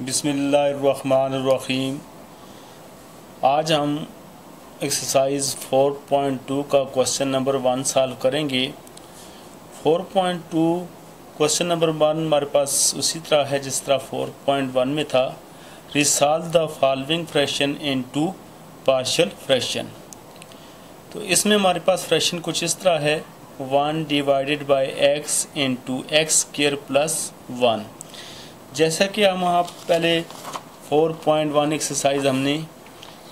बिस्मिल्लाहिर्रहमानिर्रहीम। आज हम एक्सरसाइज 4.2 का क्वेश्चन नंबर 1 सॉल्व करेंगे। 4.2 क्वेश्चन नंबर 1 हमारे पास उसी तरह है जिस तरह 4.1 में था। Resolve the following fraction into partial fraction. तो इसमें हमारे पास फ्रैक्शन कुछ इस तरह है 1 divided by x into x square plus 1। जैसा कि हम वहाँ पहले 4.1 एक्सरसाइज हमने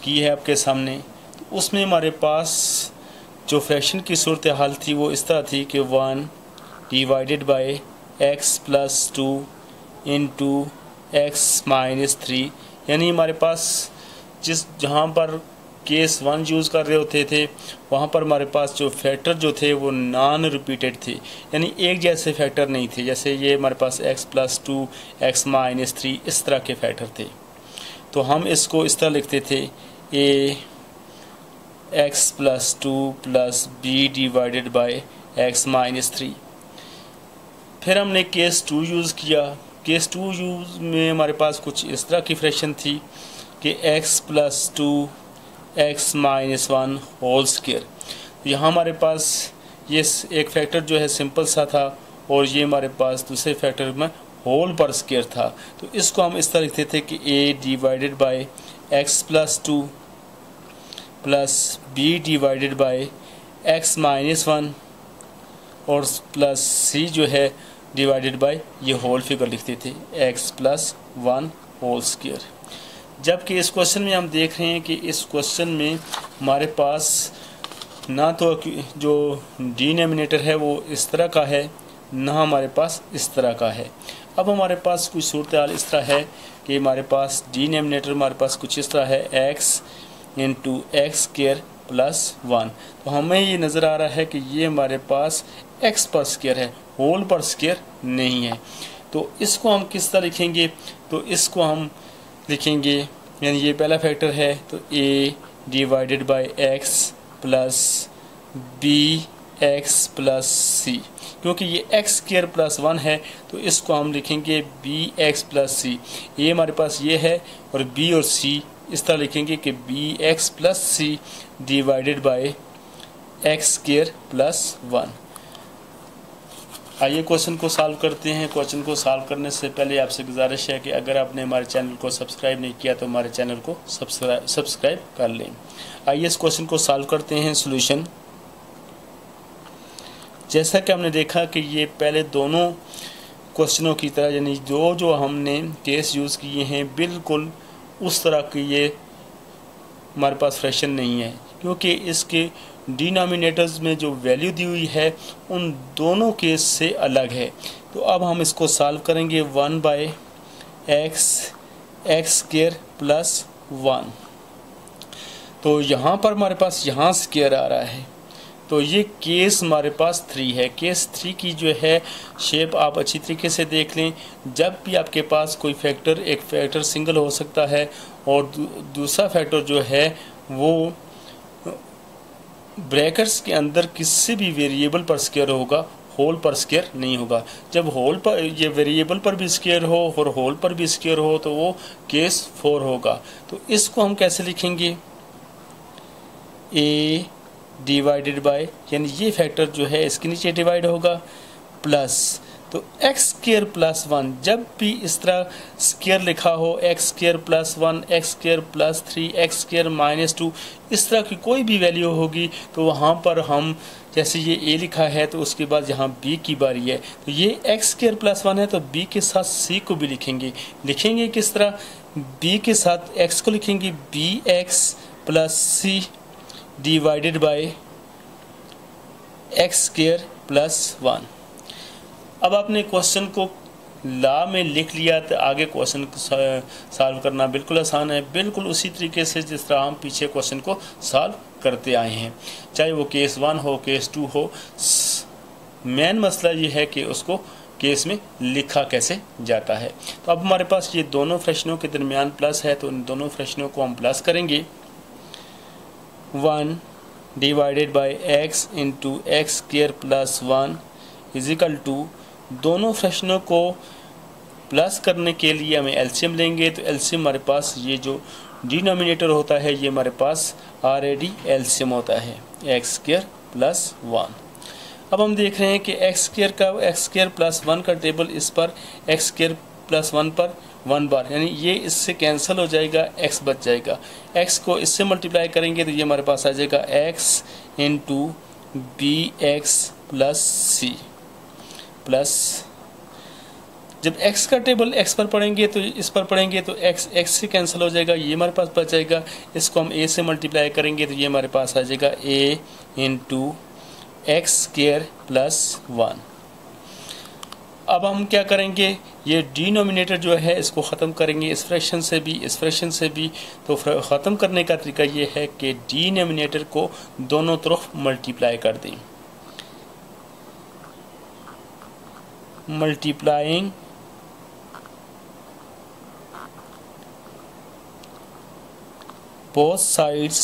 की है आपके सामने, तो उसमें हमारे पास जो फ्रैक्शन की सूरत हाल थी वो इस तरह थी कि 1 divided by x plus 2 into x minus 3। यानी हमारे पास जहाँ पर केस 1 यूज़ कर रहे होते थे वहाँ पर हमारे पास जो फैक्टर जो थे वो नॉन रिपीटेड थे, यानी एक जैसे फैक्टर नहीं थे। जैसे ये हमारे पास x प्लस 2 एक्स माइनस 3 इस तरह के फैक्टर थे। तो हम इसको इस तरह लिखते थे a x plus 2 plus b divided by x minus 3। फिर हमने केस 2 यूज़ किया। केस 2 यूज़ में हमारे पास कुछ इस तरह की फ्रैक्शन थी कि x plus 2 x minus 1 whole square. यहाँ हमारे पास ये एक फैक्टर जो है सिंपल सा था और ये हमारे पास दूसरे फैक्टर में होल पर स्क्वायर था। तो इसको हम इस तरह लिखते थे कि a divided by x plus 2 plus b divided by x minus 1 और प्लस c जो है डिवाइडेड बाय ये होल फिगर लिखते थे x प्लस 1 होल स्क्वायर। जबकि इस क्वेश्चन में हम देख रहे हैं कि इस क्वेश्चन में हमारे पास ना तो जो डिनोमिनेटर है वो इस तरह का है, ना हमारे पास इस तरह का है। अब हमारे पास कुछ सूरत हाल इस तरह है कि हमारे पास डिनोमिनेटर हमारे पास कुछ इस तरह है x into x square plus 1। तो हमें ये नज़र आ रहा है कि ये हमारे पास x पर स्क्वायर है, होल पर स्क्वायर नहीं है। तो इसको हम किस तरह लिखेंगे? तो इसको हम लिखेंगे, यानी ये पहला फैक्टर है तो a divided by x plus b x plus c। क्योंकि ये x स्क्वायर प्लस 1 है तो इसको हम लिखेंगे bx प्लस c। ये हमारे पास ये है और b और c इस तरह लिखेंगे कि bx plus c divided by x square plus 1। आइए क्वेश्चन को सॉल्व करते हैं। क्वेश्चन को सॉल्व करने से पहले आपसे गुजारिश है कि अगर आपने हमारे चैनल को सब्सक्राइब नहीं किया तो हमारे चैनल को सब्सक्राइब कर लें। आइए इस क्वेश्चन को सॉल्व करते हैं। सॉल्यूशन, जैसा कि हमने देखा कि ये पहले दोनों क्वेश्चनों की तरह, यानी जो हमने केस यूज़ किए हैं बिल्कुल उस तरह की ये हमारे पास फ्रैक्शन नहीं है, क्योंकि इसके डिनोमिनेटर्स में जो वैल्यू दी हुई है उन दोनों केस से अलग है। तो अब हम इसको सॉल्व करेंगे 1 बाय एक्स स्क्वायर प्लस 1। तो यहाँ पर हमारे पास यहाँ स्क्वायर आ रहा है, तो ये केस हमारे पास 3 है। केस 3 की जो है शेप आप अच्छी तरीके से देख लें। जब भी आपके पास कोई फैक्टर, एक फैक्टर सिंगल हो सकता है और दूसरा फैक्टर जो है वो ब्रैकेट्स के अंदर किसी भी वेरिएबल पर स्क्वायर होगा, होल पर स्क्वायर नहीं होगा। जब होल पर, ये वेरिएबल पर भी स्क्वायर हो और होल पर भी स्क्वायर हो तो वो केस 4 होगा। तो इसको हम कैसे लिखेंगे? a डिवाइडेड बाय, यानी ये फैक्टर जो है इसके नीचे डिवाइड होगा, प्लस तो एक्स स्क्वायर प्लस 1। जब भी इस तरह स्क्वायर लिखा हो x square plus 1, x square plus 3, x square minus 2, इस तरह की कोई भी वैल्यू होगी तो वहाँ पर हम, जैसे ये a लिखा है तो उसके बाद यहाँ b की बारी है, तो ये एक्स स्क्वायर प्लस 1 है तो b के साथ c को भी लिखेंगे किस तरह? b के साथ x को लिखेंगे bx plus c divided by x square plus 1। अब आपने क्वेश्चन को ला में लिख लिया तो आगे क्वेश्चन को सॉल्व करना बिल्कुल आसान है, बिल्कुल उसी तरीके से जिस तरह हम पीछे क्वेश्चन को सॉल्व करते आए हैं, चाहे वो केस 1 हो केस 2 हो। मेन मसला ये है कि उसको केस में लिखा कैसे जाता है। तो अब हमारे पास ये दोनों फ्रैक्शनों के दरमियान प्लस है तो इन दोनों फ्रैक्शनों को हम प्लस करेंगे। 1 divided by x into x square plus 1 is equal to, दोनों फ्रैक्शनों को प्लस करने के लिए हमें एलसीएम लेंगे, तो एलसीएम हमारे पास ये जो डिनोमिनेटर होता है ये हमारे पास ऑलरेडी एलसीएम होता है एक्स स्क्वायर प्लस 1। अब हम देख रहे हैं कि एक्स स्क्वायर प्लस 1 का टेबल इस पर एक्स स्क्वायर प्लस 1 पर 1 बार, यानी ये इससे कैंसिल हो जाएगा, एक्स बच जाएगा। एक्स को इससे मल्टीप्लाई करेंगे तो ये हमारे पास आ जाएगा x into B x plus C plus, जब x का टेबल x पर पढ़ेंगे तो इस पर पढ़ेंगे तो x से कैंसिल हो जाएगा, ये हमारे पास बच जाएगा। इसको हम a से मल्टीप्लाई करेंगे तो ये हमारे पास आ जाएगा a into x square plus 1। अब हम क्या करेंगे, ये डिनोमिनेटर जो है इसको ख़त्म करेंगे इस फ्रैक्शन से भी, इस फ्रैक्शन से भी। तो ख़त्म करने का तरीका ये है कि डिनोमिनेटर को दोनों तरफ मल्टीप्लाई कर दें। Multiplying both sides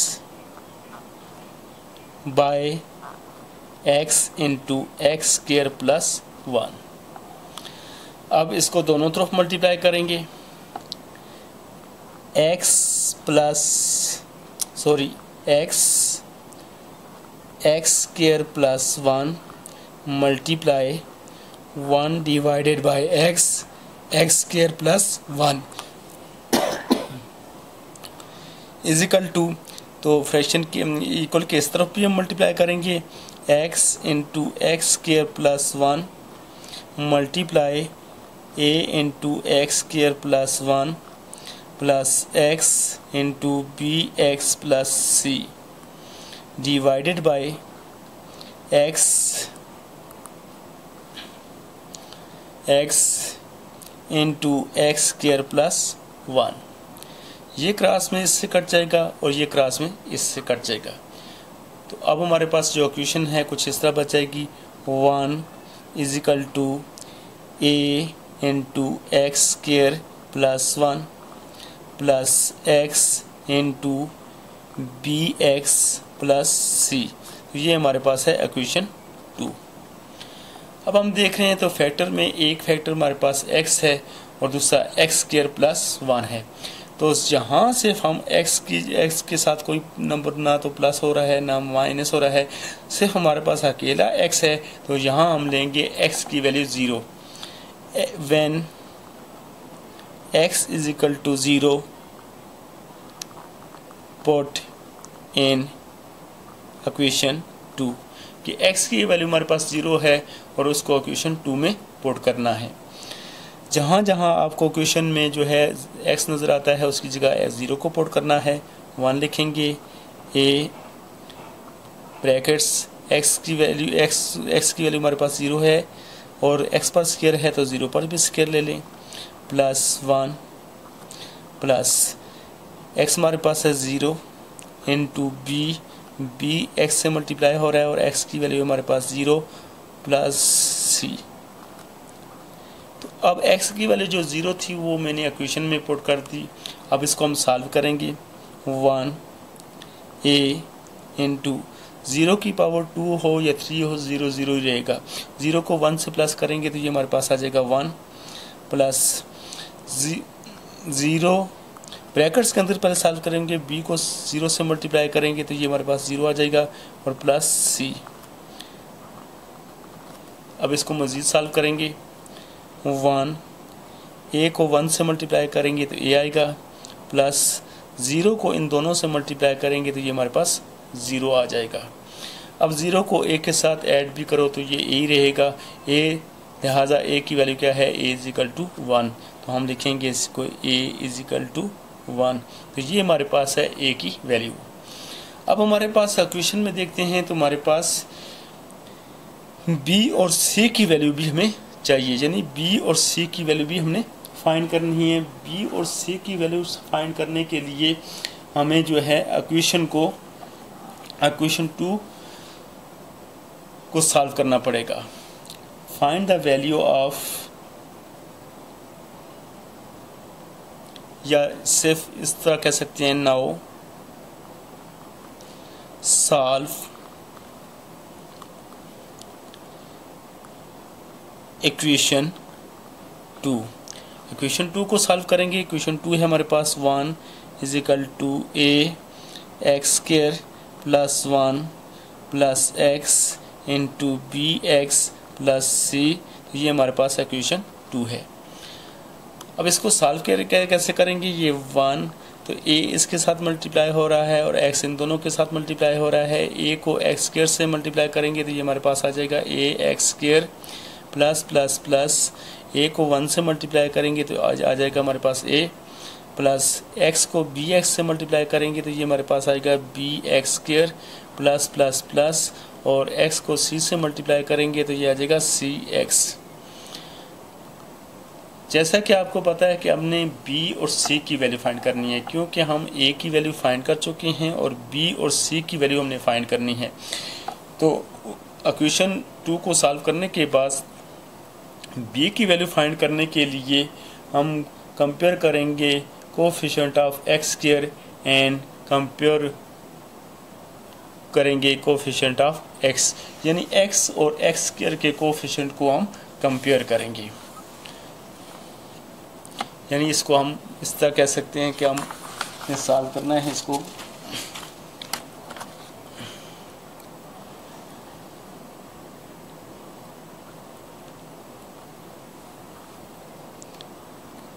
by x into x square plus 1। अब इसको दोनों तरफ मल्टीप्लाई करेंगे, x square plus 1 multiply 1 divided by x square plus 1 is equal to, तो फ्रैक्शन के इक्वल के इस तरफ भी हम मल्टीप्लाई करेंगे, x into x square plus 1 multiply a into x square plus 1 plus x into B x plus C divided by x into x square plus 1। ये cross में इससे कट जाएगा और ये क्रॉस में इससे कट जाएगा। तो अब हमारे पास जो इक्वेशन है कुछ इस तरह बच जाएगी, 1 is equal to a into x square plus 1 plus x into B x plus c. ये हमारे पास है इक्वेशन 2। अब हम देख रहे हैं तो फैक्टर में एक फैक्टर हमारे पास x है और दूसरा एक्स स्क्वायर प्लस 1 है। तो जहाँ से हम x के साथ कोई नंबर ना तो प्लस हो रहा है ना माइनस हो रहा है, सिर्फ हमारे पास अकेला x है, तो यहाँ हम लेंगे x की value 0। When x is equal to 0 put in equation 2, कि x की वैल्यू हमारे पास 0 है और उसको इक्वेशन 2 में पुट करना है। जहाँ जहाँ आपको इक्वेशन में जो है x नज़र आता है उसकी जगह 0 को पुट करना है। 1 लिखेंगे, a ब्रैकेट्स x की वैल्यू हमारे पास 0 है और x पर स्क्वायर है तो 0 पर भी स्क्वायर ले लें, प्लस 1 प्लस x हमारे पास है 0 इंटू b x से मल्टीप्लाई हो रहा है और x की वैल्यू हमारे पास 0 प्लस c। तो अब x की वैल्यू जो 0 थी वो मैंने इक्वेशन में पुट कर दी। अब इसको हम सॉल्व करेंगे, 1 a इंटू 0 की पावर 2 हो या 3 हो, 0 0 ही रहेगा। 0 को 1 से प्लस करेंगे तो ये हमारे पास आ जाएगा 1 प्लस 0 ब्रैकेट्स के अंदर पहले सॉल्व करेंगे, b को 0 से मल्टीप्लाई करेंगे तो ये हमारे पास 0 आ जाएगा और प्लस c। अब इसको मज़ीद सॉल्व करेंगे, 1 a को 1 से मल्टीप्लाई करेंगे तो a आएगा, प्लस 0 को इन दोनों से मल्टीप्लाई करेंगे तो ये हमारे पास 0 आ जाएगा। अब 0 को a के साथ ऐड भी करो तो ये a ही रहेगा, a लिहाजा a की वैल्यू क्या है, a इज इक्वल टू 1। तो हम लिखेंगे इसको a इज इक्वल टू 1। तो ये हमारे पास है a की वैल्यू। अब हमारे पास इक्वेशन में देखते हैं तो हमारे पास b और c की वैल्यू भी हमें चाहिए, यानी b और c की वैल्यू भी हमने फाइंड करनी है। b और c की वैल्यू फाइंड करने के लिए हमें जो है इक्वेशन 2 को सॉल्व करना पड़ेगा। फाइंड द वैल्यू ऑफ, या सिर्फ इस तरह कह सकते हैं, नाउ सॉल्व इक्वेशन 2। इक्वेशन 2 को सॉल्व करेंगे। इक्वेशन 2 है हमारे पास 1 is equal to a x square plus 1 plus x into B x plus c. तो ये हमारे पास इक्वेशन 2 है। अब इसको सॉल्व कैसे करेंगे? ये 1 तो a इसके साथ मल्टीप्लाई हो रहा है और x इन दोनों के साथ मल्टीप्लाई हो रहा है। a को x स्क्वायर से मल्टीप्लाई करेंगे तो ये हमारे पास आ जाएगा a x square plus plus plus a को 1 से मल्टीप्लाई करेंगे तो आ जाएगा हमारे पास a प्लस x को bx से मल्टीप्लाई करेंगे तो ये हमारे पास आएगा b x square plus plus plus और x को c से मल्टीप्लाई करेंगे तो ये आ जाएगा c x। जैसा कि आपको पता है कि हमने b और c की वैल्यू फाइंड करनी है, क्योंकि हम a की वैल्यू फाइंड कर चुके हैं और b और c की वैल्यू हमने फाइंड करनी है। तो इक्वेशन 2 को सॉल्व करने के बाद b की वैल्यू फाइंड करने के लिए हम कंपेयर करेंगे coefficient of x square and compare करेंगे कोफिशिएंट ऑफ x, यानी x और एक्स स्क्वायर के कोफिशिएंट को हम कंपेयर करेंगे। यानी इसको हम इस तरह कह सकते हैं कि हम सॉल्व करना है इसको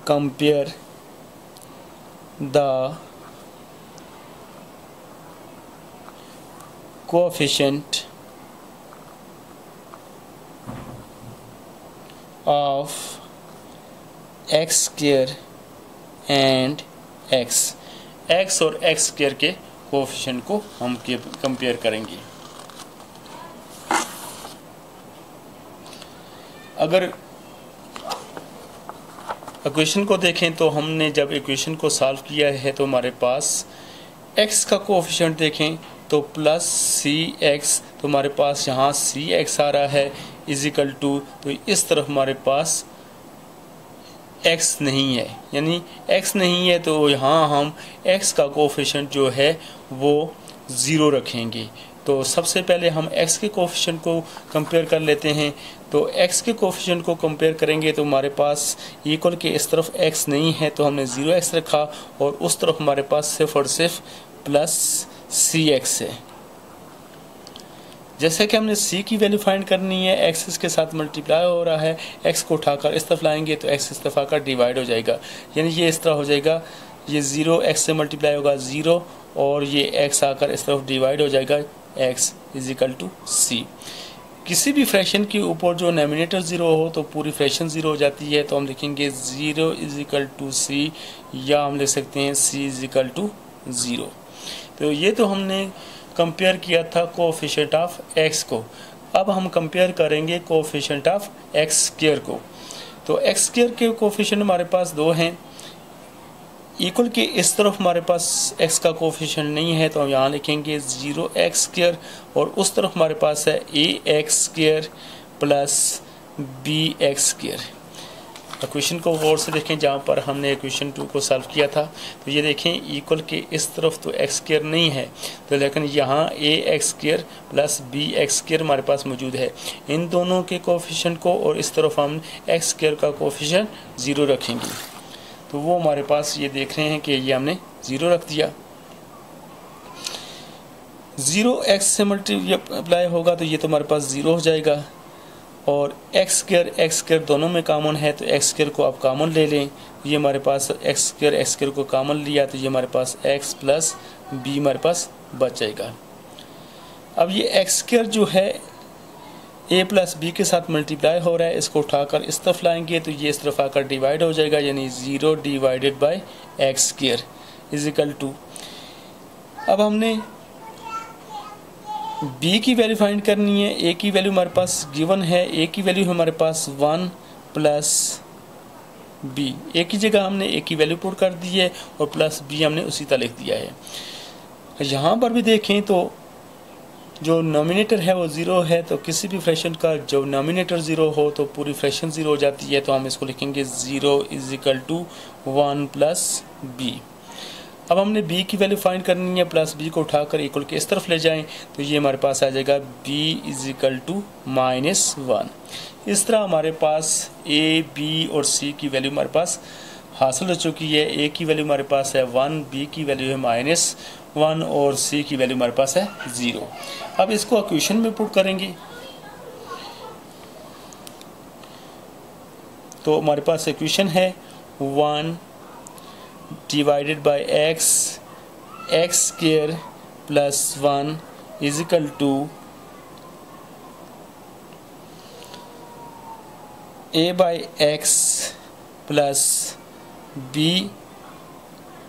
compare the coefficient of x square and x और एक्स स्क्वायर के कोएफिशिएंट को हम कंपेयर करेंगे। अगर इक्वेशन को देखें तो हमने जब इक्वेशन को सॉल्व किया है तो हमारे पास x का कोएफिशिएंट देखें तो प्लस सी एक्स, तो हमारे पास यहाँ सी एक्स आ रहा है इज इक्वल टू, तो इस तरफ हमारे पास x नहीं है, यानी x नहीं है तो यहाँ हम x का कोएफिशिएंट जो है वो 0 रखेंगे। तो सबसे पहले हम x के कोएफिशिएंट को कंपेयर कर लेते हैं। तो x के कोएफिशिएंट को कंपेयर करेंगे तो हमारे पास इक्वल के इस तरफ x नहीं है तो हमने 0x रखा और उस तरफ हमारे पास सिर्फ और सिर्फ प्लस cx है। जैसे कि हमने c की वैल्यू फाइंड करनी है, x इसके साथ मल्टीप्लाई हो रहा है, x को उठाकर इस तरफ लाएंगे तो x इस तरफ आकर डिवाइड हो जाएगा, यानी ये इस तरह हो जाएगा, ये 0 x से मल्टीप्लाई होगा 0 और ये x आकर इस तरफ डिवाइड हो जाएगा, x is equal to c। किसी भी फ्रैक्शन के ऊपर जो नोमिनेटर 0 हो तो पूरी फ्रैक्शन 0 हो जाती है, तो हम लिखेंगे 0 इज इक्वल टू c, या हम लिख सकते हैं c इज इक्वल टू 0। तो ये तो हमने कंपेयर किया था कोएफिशिएंट ऑफ x को। अब हम कंपेयर करेंगे कोएफिशिएंट ऑफ एक्स स्क्वायर को। तो एक्स स्क्वायर के कोएफिशिएंट हमारे पास 2 हैं, इक्वल के इस तरफ हमारे पास x का कोएफिशिएंट नहीं है तो हम यहाँ लिखेंगे 0x स्क्वायर और उस तरफ हमारे पास है ax square plus bx square. Equation को गौर से देखें, जहाँ पर हमने इक्वेशन 2 को सॉल्व किया था तो ये देखें इक्वल के इस तरफ तो x स्क्वायर नहीं है, तो लेकिन यहाँ ax square plus bx square हमारे पास मौजूद है। इन दोनों के कोएफिशिएंट को और इस तरफ हम x स्क्वायर का कोएफिशिएंट 0 रखेंगे, तो वो हमारे पास ये देख रहे हैं कि ये हमने 0 रख दिया। 0x से मल्टीप्लाई होगा तो ये तो हमारे पास 0 हो जाएगा और एक्स स्क्वायर दोनों में कॉमन है तो एक्स स्क्वायर को आप कॉमन ले लें, ये हमारे पास एक्स स्क्वायर को कॉमन लिया तो ये हमारे पास x प्लस बी हमारे पास बच जाएगा। अब ये एक्स स्क्वायर जो है a प्लस बी के साथ मल्टीप्लाई हो रहा है, इसको उठाकर इस तरफ लाएंगे तो ये इस तरफ आकर डिवाइड हो जाएगा, यानी 0 divided by x square is equal to. अब हमने b की वैल्यू फाइंड करनी है। a की वैल्यू हमारे पास गिवन है, a की वैल्यू हमारे पास 1 प्लस b, a की जगह हमने a की वैल्यू पुट कर दी है और प्लस b हमने उसी तरह लिख दिया है। यहाँ पर भी देखें तो जो नोमिनेटर है वो 0 है, तो किसी भी फ्रैक्शन का जो नोमिनेटर 0 हो तो पूरी फ्रैक्शन 0 हो जाती है, तो हम इसको लिखेंगे 0 is equal to 1 plus b। अब हमने b की वैल्यू फाइंड करनी है, प्लस b को उठाकर इक्वल के इस तरफ ले जाएं तो ये हमारे पास आ जाएगा b = -1। इस तरह हमारे पास a, b और c की वैल्यू हमारे पास हासिल हो चुकी है। a की वैल्यू हमारे पास है 1, b की वैल्यू है -1 और c की वैल्यू हमारे पास है 0। अब इसको इक्वेशन में पुट करेंगे तो हमारे पास इक्वेशन है 1 divided by x square plus 1 = a/x plus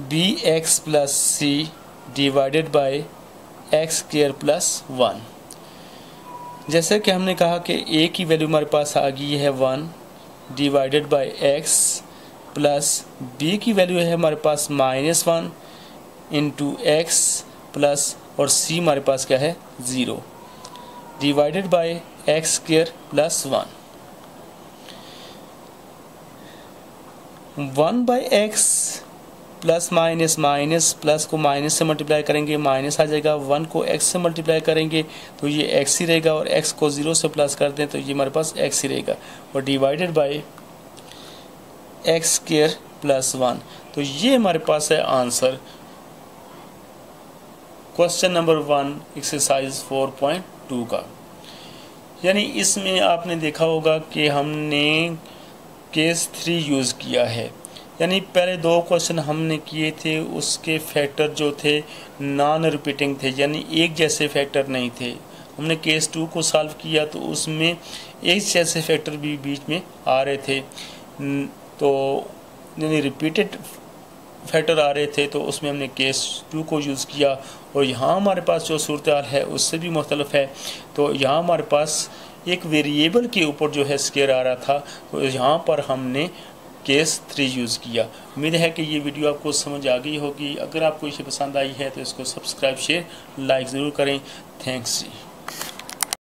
bx plus c divided by x square plus 1। जैसे कि हमने कहा कि a की वैल्यू हमारे पास आ गई है 1 divided by x plus b की वैल्यू है हमारे पास -1 इंटू x प्लस और c हमारे पास क्या है 0 divided by x square plus 1/x plus minus plus को माइनस से मल्टीप्लाई करेंगे, माइनस आ जाएगा। 1 को x से मल्टीप्लाई करेंगे तो ये x ही रहेगा और x को 0 से प्लस कर दें तो ये हमारे पास x ही रहेगा और divided by x square plus 1। तो ये हमारे पास है आंसर क्वेश्चन नंबर 1 एक्सरसाइज 4.2 का। यानी इसमें आपने देखा होगा कि हमने केस 3 यूज़ किया है। यानी पहले 2 क्वेश्चन हमने किए थे उसके फैक्टर जो थे नॉन रिपीटिंग थे, यानी एक जैसे फैक्टर नहीं थे। हमने केस 2 को सॉल्व किया तो उसमें एक जैसे फैक्टर भी बीच में आ रहे थे, तो यानी रिपीटेड फैक्टर आ रहे थे, तो उसमें हमने केस 2 को यूज़ किया। और यहाँ हमारे पास जो सूरत हाल है उससे भी मुख्तलिफ है। तो यहाँ हमारे पास एक वेरिएबल के ऊपर जो है स्क्वायर आ रहा था, तो यहाँ पर हमने केस 3 यूज़ किया। उम्मीद है कि ये वीडियो आपको समझ आ गई होगी। अगर आपको इसे पसंद आई है तो इसको सब्सक्राइब, शेयर, लाइक ज़रूर करें। थैंक्स जी।